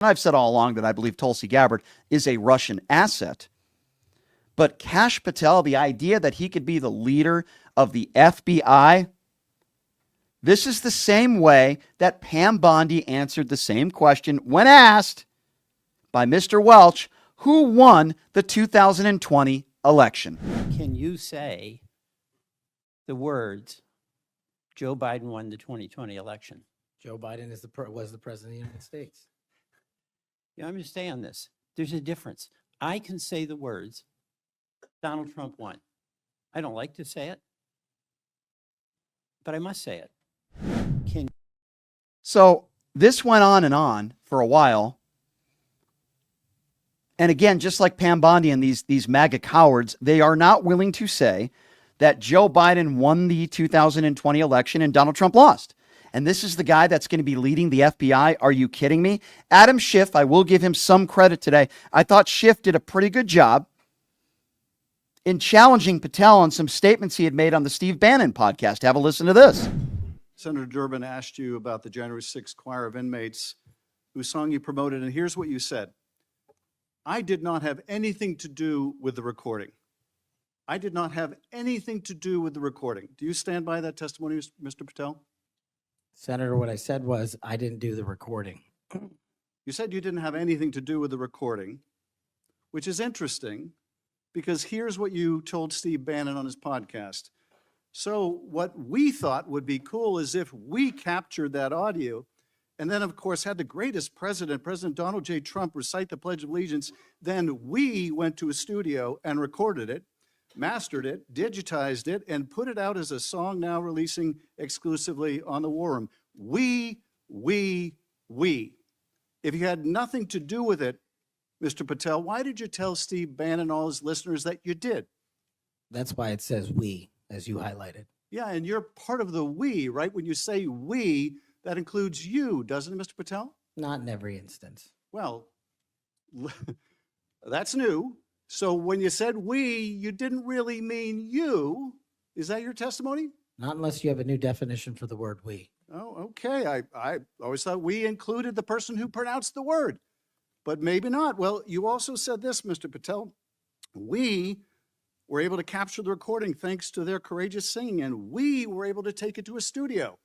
I've said all along that I believe Tulsi Gabbard is a Russian asset. But Kash Patel, the idea that he could be the leader of the FBI, this is the same way that Pam Bondi answered the same question when asked by Mr. Welch, who won the 2020 election. Can you say the words, Joe Biden won the 2020 election? Joe Biden was the president of the United States. Yeah, I'm going to stay on this. There's a difference. I can say the words, Donald Trump won. I don't like to say it, but I must say it. So this went on for a while. And again, just like Pam Bondi and these MAGA cowards, they are not willing to say that Joe Biden won the 2020 election and Donald Trump lost. And this is the guy that's going to be leading the FBI. Are you kidding me? Adam Schiff, I will give him some credit today. I thought Schiff did a pretty good job in challenging Patel on some statements he had made on the Steve Bannon podcast. Have a listen to this. Senator Durbin asked you about the January 6th choir of inmates whose song you promoted, and here's what you said. I did not have anything to do with the recording. I did not have anything to do with the recording. Do you stand by that testimony, Mr. Patel? Senator, what I said was I didn't do the recording. You said you didn't have anything to do with the recording, which is interesting because here's what you told Steve Bannon on his podcast. So what we thought would be cool is if we captured that audio and then, of course, had the greatest president, President Donald J. Trump, recite the Pledge of Allegiance, then we went to a studio and recorded it, mastered it, digitized it, and put it out as a song now releasing exclusively on the War Room. We. If you had nothing to do with it, Mr. Patel, why did you tell Steve Bannon and all his listeners that you did? That's why it says we, as you highlighted. Yeah, and you're part of the we, right? When you say we, that includes you, doesn't it, Mr. Patel? Not in every instance. Well, that's new. So when you said we, you didn't really mean you. Is that your testimony? Not unless you have a new definition for the word we. Oh, okay. I always thought we included the person who pronounced the word, but maybe not. Well, you also said this, Mr. Patel. We were able to capture the recording thanks to their courageous singing, and we were able to take it to a studio.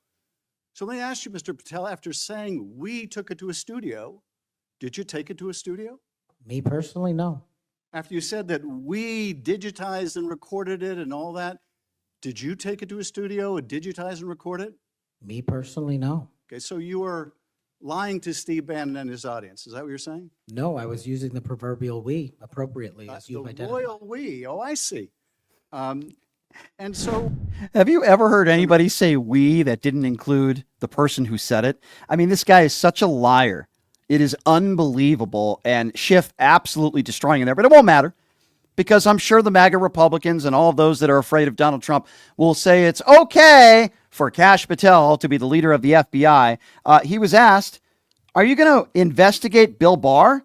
So let me ask you, Mr. Patel, after saying we took it to a studio, did you take it to a studio? Me personally, no. After you said that we digitized and recorded it and all that, did you take it to a studio and digitize and record it? Me personally, no. Okay, so you were lying to Steve Bannon and his audience. Is that what you're saying? No, I was using the proverbial we appropriately, as you've The identified. royal we. Oh, I see. And so, Have you ever heard anybody say we that didn't include the person who said it? I mean, this guy is such a liar. It is unbelievable. And Schiff absolutely destroying him there, but it won't matter because I'm sure the MAGA Republicans and all of those that are afraid of Donald Trump will say it's okay for Kash Patel to be the leader of the FBI. He was asked, are you going to investigate Bill Barr?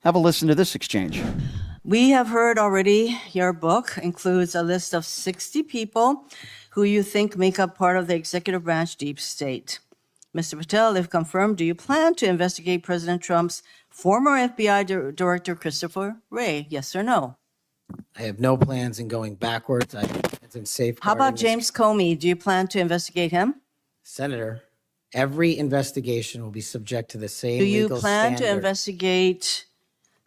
Have a listen to this exchange. We have heard already your book includes a list of 60 people who you think make up part of the executive branch deep state. Mr. Patel, if confirmed, do you plan to investigate President Trump's former FBI Director Christopher Wray? Yes or no? I have no plans in going backwards. It's in safeguarding. How about James Comey? Do you plan to investigate him? Senator, every investigation will be subject to the same Do you legal plan to standard. investigate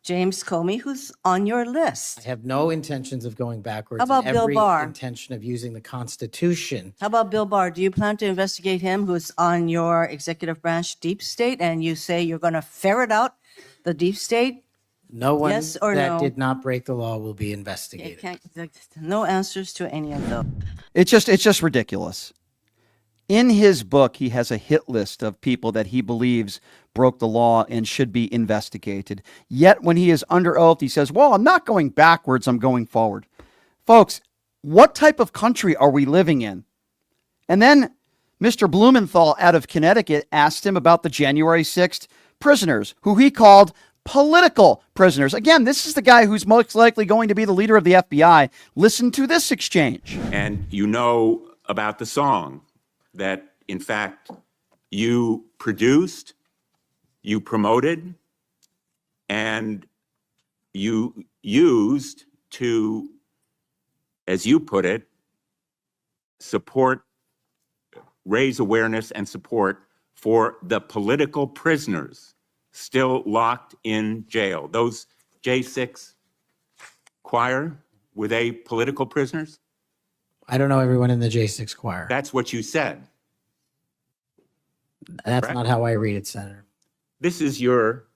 James Comey, who's on your list? I have no intentions of going backwards. How about and Bill every Barr? intention of using the Constitution. How about Bill Barr? Do you plan to investigate him, who's on your executive branch deep state, and you say you're going to ferret out the deep state? No one Yes or that no? did not break the law will be It investigated. no answers to any of those. It's just ridiculous. In his book, he has a hit list of people that he believes broke the law and should be investigated. Yet when he is under oath, he says, well, I'm not going backwards, I'm going forward. Folks, what type of country are we living in? And then Mr. Blumenthal out of Connecticut asked him about the January 6th prisoners, who he called political prisoners. Again, this is the guy who's most likely going to be the leader of the FBI. Listen to this exchange. And you know about the song that, in fact, you produced, you promoted, and you used to, as you put it, raise awareness and support for the political prisoners still locked in jail. Those J6 choir, were they political prisoners? I don't know everyone in the J6 choir. That's what you said. That's correct. not how I read it, Senator. This is your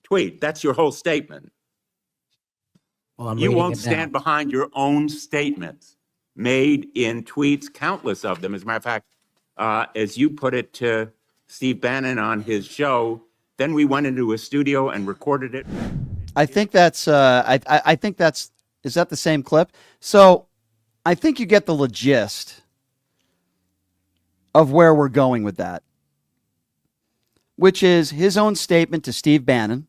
tweet. That's your whole statement. Well, I'm You reading won't it now. stand behind your own statements made in tweets, countless of them. As a matter of fact, as you put it to Steve Bannon on his show, then we went into a studio and recorded it. I think that's I think that's, is that the same clip? So I think you get the gist of where we're going with that, which is his own statement to Steve Bannon,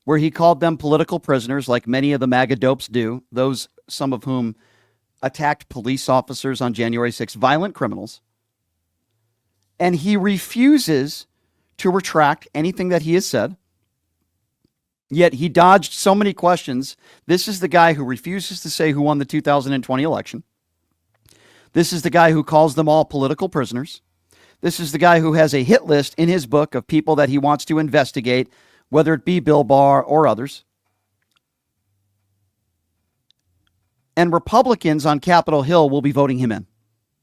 where he called them political prisoners, like many of the MAGA dopes do, those some of whom attacked police officers on January 6th, violent criminals. And he refuses to retract anything that he has said. Yet he dodged so many questions. This is the guy who refuses to say who won the 2020 election. This is the guy who calls them all political prisoners. This is the guy who has a hit list in his book of people that he wants to investigate, whether it be Bill Barr or others. And Republicans on Capitol Hill will be voting him in.